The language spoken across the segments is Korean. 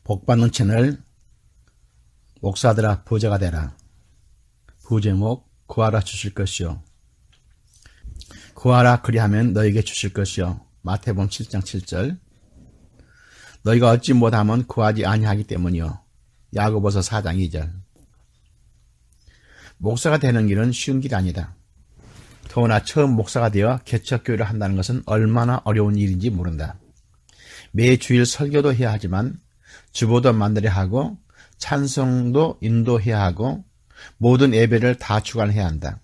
복받는 채널 목사들아 부자가 되라. 부제목 구하라 주실 것이요 구하라 그리하면 너에게 주실 것이요 마태복음 7장 7절. 너희가 얻지 못하면 구하지 아니하기 때문이요 야고보서 4장 2절. 목사가 되는 길은 쉬운 길이 아니다. 더구나 처음 목사가 되어 개척교회를 한다는 것은 얼마나 어려운 일인지 모른다. 매 주일 설교도 해야 하지만 주보도 만들어야 하고 찬송도 인도해야 하고 모든 예배를 다 주관해야 한다.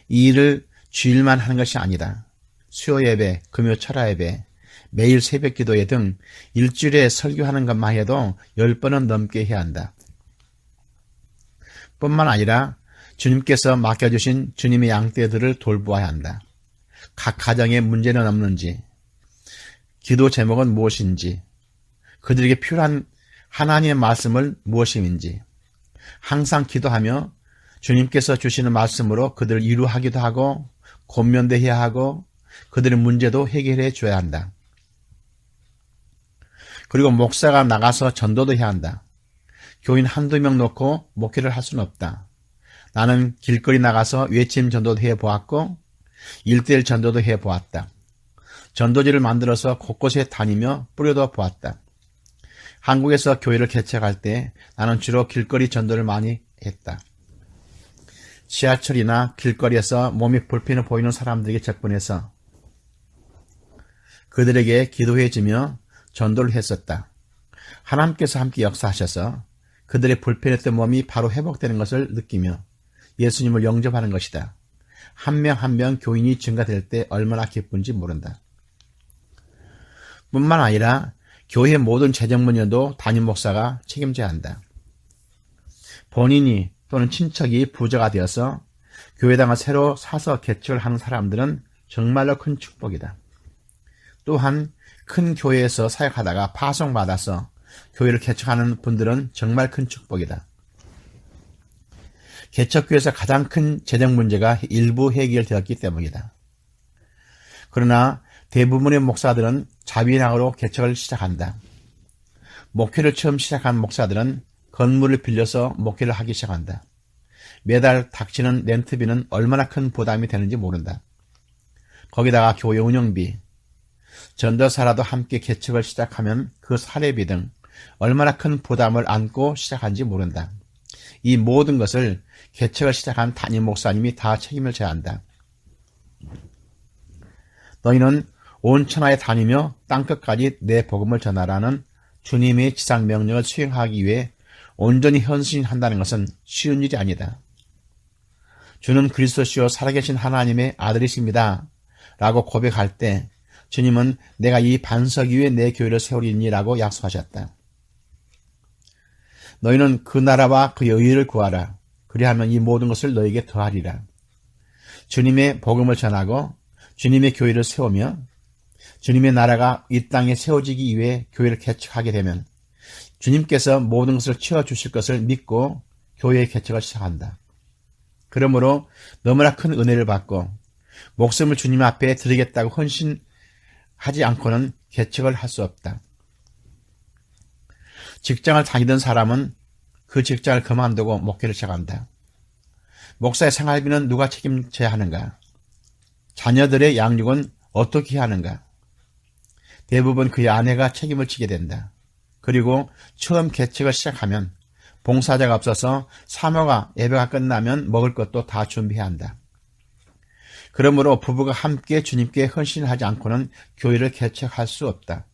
이 일을 주일만 하는 것이 아니다. 수요 예배, 금요 철야 예배, 매일 새벽 기도회 등 일주일에 설교하는 것만 해도 10번은 넘게 해야 한다. 뿐만 아니라 주님께서 맡겨주신 주님의 양떼들을 돌보아야 한다. 각 가정에 문제는 없는지, 기도 제목은 무엇인지, 그들에게 필요한 하나님의 말씀을 무엇인지 항상 기도하며 주님께서 주시는 말씀으로 그들을 위로하기도 하고 권면도 해야 하고 그들의 문제도 해결해 줘야 한다. 그리고 목사가 나가서 전도도 해야 한다. 교인 한두 명 놓고 목회를 할 수는 없다. 나는 길거리 나가서 외침 전도도 해보았고 1:1 전도도 해보았다. 전도지를 만들어서 곳곳에 다니며 뿌려도 보았다. 한국에서 교회를 개척할 때 나는 주로 길거리 전도를 많이 했다. 지하철이나 길거리에서 몸이 불편해 보이는 사람들에게 접근해서 그들에게 기도해주며 전도를 했었다. 하나님께서 함께 역사하셔서 그들의 불편했던 몸이 바로 회복되는 것을 느끼며 예수님을 영접하는 것이다. 한 명 한 명 교인이 증가될 때 얼마나 기쁜지 모른다. 뿐만 아니라 교회 모든 재정 문제도 담임 목사가 책임져야 한다. 본인이 또는 친척이 부자가 되어서 교회당을 새로 사서 개척을 하는 사람들은 정말로 큰 축복이다. 또한 큰 교회에서 사역하다가 파송받아서 교회를 개척하는 분들은 정말 큰 축복이다. 개척교회에서 가장 큰 재정 문제가 일부 해결되었기 때문이다. 그러나 대부분의 목사들은 자비량으로 개척을 시작한다. 목회를 처음 시작한 목사들은 건물을 빌려서 목회를 하기 시작한다. 매달 닥치는 렌트비는 얼마나 큰 부담이 되는지 모른다. 거기다가 교회 운영비, 전도사라도 함께 개척을 시작하면 그 사례비 등 얼마나 큰 부담을 안고 시작한지 모른다. 이 모든 것을 개척을 시작한 담임 목사님이 다 책임을 져야 한다. 너희는 온 천하에 다니며 땅끝까지 내 복음을 전하라는 주님의 지상 명령을 수행하기 위해 온전히 헌신한다는 것은 쉬운 일이 아니다. 주는 그리스도시요 살아계신 하나님의 아들이십니다. 라고 고백할 때 주님은 내가 이 반석 위에 내 교회를 세우리니 라고 약속하셨다. 너희는 그 나라와 그의 의를 구하라. 그리하면 이 모든 것을 너희에게 더하리라. 주님의 복음을 전하고 주님의 교회를 세우며 주님의 나라가 이 땅에 세워지기 위해 교회를 개척하게 되면 주님께서 모든 것을 채워주실 것을 믿고 교회의 개척을 시작한다. 그러므로 너무나 큰 은혜를 받고 목숨을 주님 앞에 드리겠다고 헌신하지 않고는 개척을 할 수 없다. 직장을 다니던 사람은 그 직장을 그만두고 목회를 시작한다. 목사의 생활비는 누가 책임져야 하는가? 자녀들의 양육은 어떻게 하는가? 대부분 그의 아내가 책임을 지게 된다. 그리고 처음 개척을 시작하면 봉사자가 없어서 사모가 예배가 끝나면 먹을 것도 다 준비해야 한다. 그러므로 부부가 함께 주님께 헌신하지 않고는 교회를 개척할 수 없다.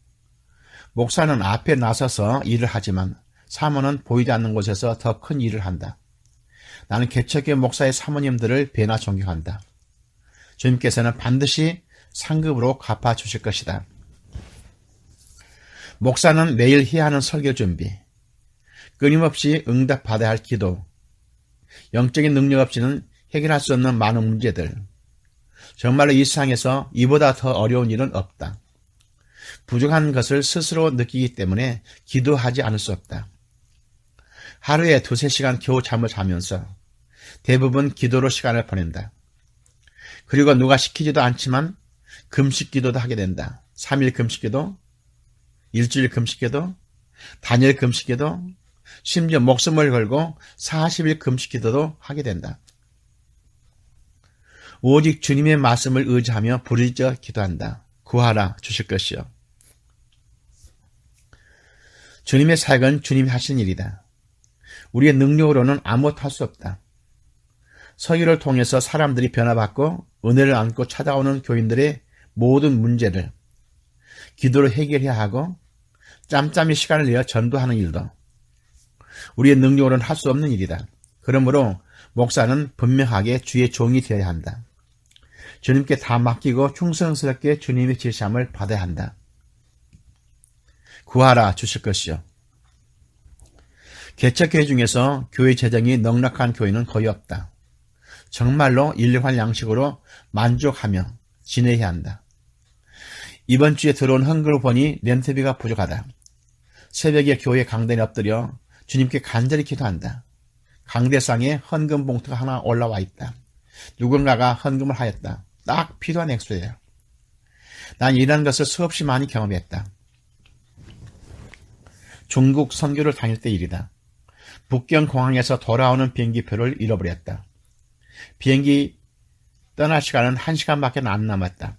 목사는 앞에 나서서 일을 하지만 사모는 보이지 않는 곳에서 더 큰 일을 한다. 나는 개척교회 목사의 사모님들을 배나 존경한다. 주님께서는 반드시 상급으로 갚아주실 것이다. 목사는 매일 해야 하는 설교 준비, 끊임없이 응답받아야 할 기도, 영적인 능력 없이는 해결할 수 없는 많은 문제들, 정말로 이 세상에서 이보다 더 어려운 일은 없다. 부족한 것을 스스로 느끼기 때문에 기도하지 않을 수 없다. 하루에 2-3시간 겨우 잠을 자면서 대부분 기도로 시간을 보낸다. 그리고 누가 시키지도 않지만 금식 기도도 하게 된다. 3일 금식 기도, 일주일 금식 기도, 단일 금식기도, 심지어 목숨을 걸고 40일 금식기도도 하게 된다. 오직 주님의 말씀을 의지하며 부르짖어 기도한다. 구하라 주실 것이요. 주님의 사역은 주님이 하신 일이다. 우리의 능력으로는 아무것도 할 수 없다. 설교를 통해서 사람들이 변화받고 은혜를 안고 찾아오는 교인들의 모든 문제를 기도로 해결해야 하고 짬짬이 시간을 내어 전도하는 일도 우리의 능력으로는 할 수 없는 일이다. 그러므로 목사는 분명하게 주의 종이 되어야 한다. 주님께 다 맡기고 충성스럽게 주님의 지시함을 받아야 한다. 구하라 주실 것이요. 개척교회 중에서 교회 재정이 넉넉한 교회는 거의 없다. 정말로 일용할 양식으로 만족하며 지내야 한다. 이번 주에 들어온 헌금을 보니 렌트비가 부족하다. 새벽에 교회 강단에 엎드려 주님께 간절히 기도한다. 강대상에 헌금 봉투가 하나 올라와 있다. 누군가가 헌금을 하였다. 딱 필요한 액수예요. 난 이런 것을 수없이 많이 경험했다. 중국 선교를 다닐 때 일이다. 북경 공항에서 돌아오는 비행기표를 잃어버렸다. 비행기 떠날 시간은 1시간밖에 안 남았다.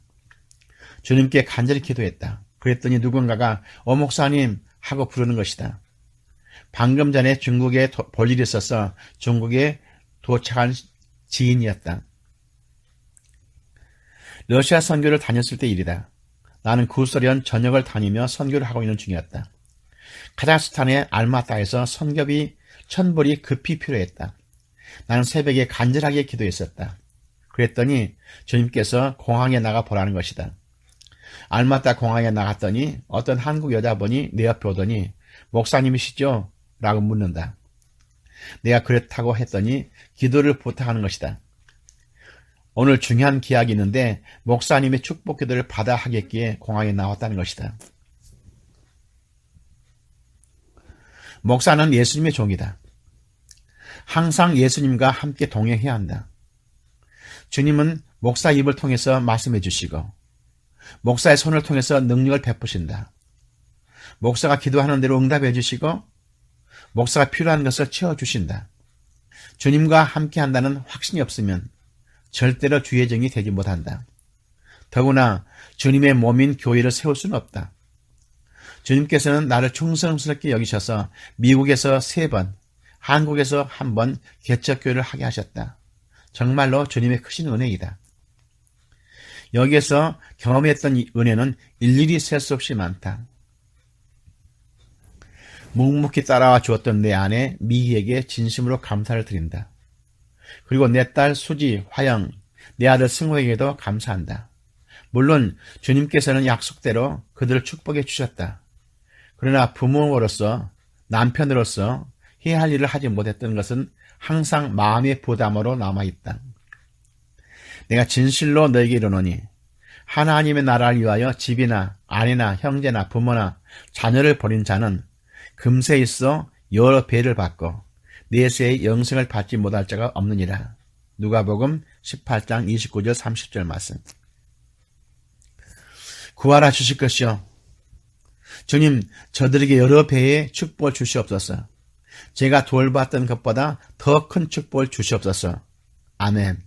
주님께 간절히 기도했다. 그랬더니 누군가가 목사님 하고 부르는 것이다. 방금 전에 중국에 볼 일이 있어서 중국에 도착한 지인이었다. 러시아 선교를 다녔을 때 일이다. 나는 구소련 전역을 다니며 선교를 하고 있는 중이었다. 카자흐스탄의 알마타에서 선교비 1000불이 급히 필요했다. 나는 새벽에 간절하게 기도했었다. 그랬더니 주님께서 공항에 나가 보라는 것이다. 알마타 공항에 나갔더니 어떤 한국 여자분이 내 옆에 오더니 목사님이시죠? 라고 묻는다. 내가 그렇다고 했더니 기도를 부탁하는 것이다. 오늘 중요한 기약이 있는데 목사님의 축복 기도를 받아 하겠기에 공항에 나왔다는 것이다. 목사는 예수님의 종이다. 항상 예수님과 함께 동행해야 한다. 주님은 목사 입을 통해서 말씀해 주시고 목사의 손을 통해서 능력을 베푸신다. 목사가 기도하는 대로 응답해 주시고 목사가 필요한 것을 채워주신다. 주님과 함께 한다는 확신이 없으면 절대로 주의 종이 되지 못한다. 더구나 주님의 몸인 교회를 세울 수는 없다. 주님께서는 나를 충성스럽게 여기셔서 미국에서 3번, 한국에서 1번 개척교회를 하게 하셨다. 정말로 주님의 크신 은혜이다. 여기에서 경험했던 이 은혜는 일일이 셀 수 없이 많다. 묵묵히 따라와 주었던 내 아내 미희에게 진심으로 감사를 드린다. 그리고 내 딸 수지, 화영, 내 아들 승호에게도 감사한다. 물론 주님께서는 약속대로 그들을 축복해 주셨다. 그러나 부모로서 남편으로서 해야 할 일을 하지 못했던 것은 항상 마음의 부담으로 남아있다. 내가 진실로 너에게 이르노니 하나님의 나라를 위하여 집이나 아내나 형제나 부모나 자녀를 버린 자는 금세 있어 여러 배를 받고 내세의 영생을 받지 못할 자가 없느니라. 누가복음 18장 29절 30절 말씀. 구하라 주실 것이요. 주님, 저들에게 여러 배의 축복을 주시옵소서. 제가 돌봤던 것보다 더 큰 축복을 주시옵소서. 아멘.